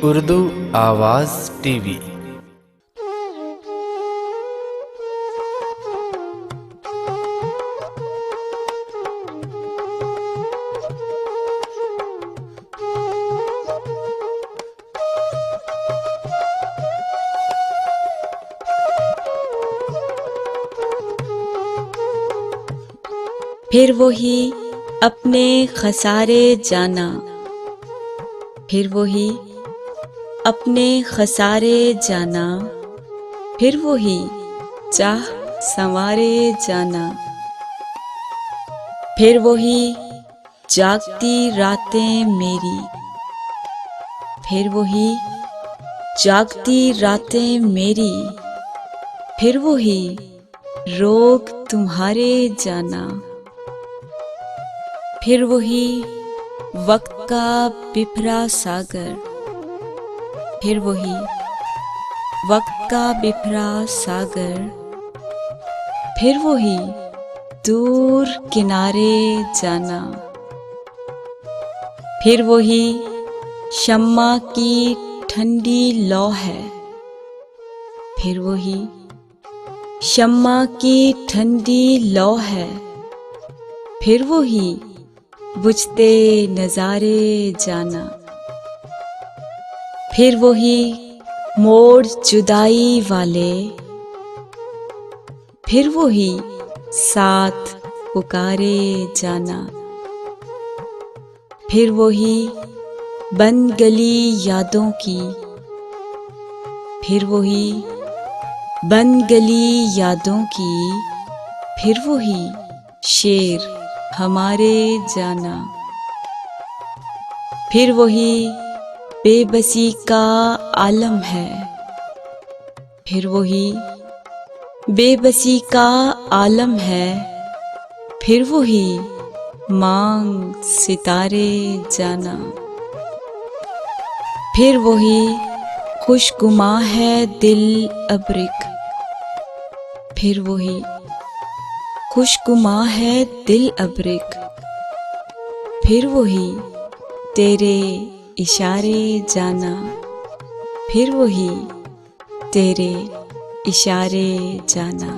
उर्दू आवाज़ टीवी। फिर वही अपने खसारे जाना, फिर वही अपने खसारे जाना, फिर वही चाह संवारे जाना। फिर वही जागती रातें मेरी, फिर वही जागती रातें मेरी, फिर वही रोग तुम्हारे जाना। फिर वही वक्त का बिफरा सागर, फिर वही वक्त का बिफरा सागर, फिर वही दूर किनारे जाना। फिर वही शम्मा की ठंडी लौ है, फिर वही शम्मा की ठंडी लौ है, फिर वही बुझते नजारे जाना। फिर वही मोड़ जुदाई वाले, फिर वही साथ पुकारे जाना। फिर वही बंद गली यादों की, फिर वही बंद गली यादों की, फिर वही शेर हमारे जाना। फिर वही बेबसी का आलम है, फिर वही बेबसी का आलम है, फिर वही मांग सितारे जाना। फिर वही खुशगुमा है दिल अब्रिक, फिर वही खुशगुमा है दिल अब्रिक, फिर वही तेरे इशारे जाना। फिर वही तेरे इशारे जाना।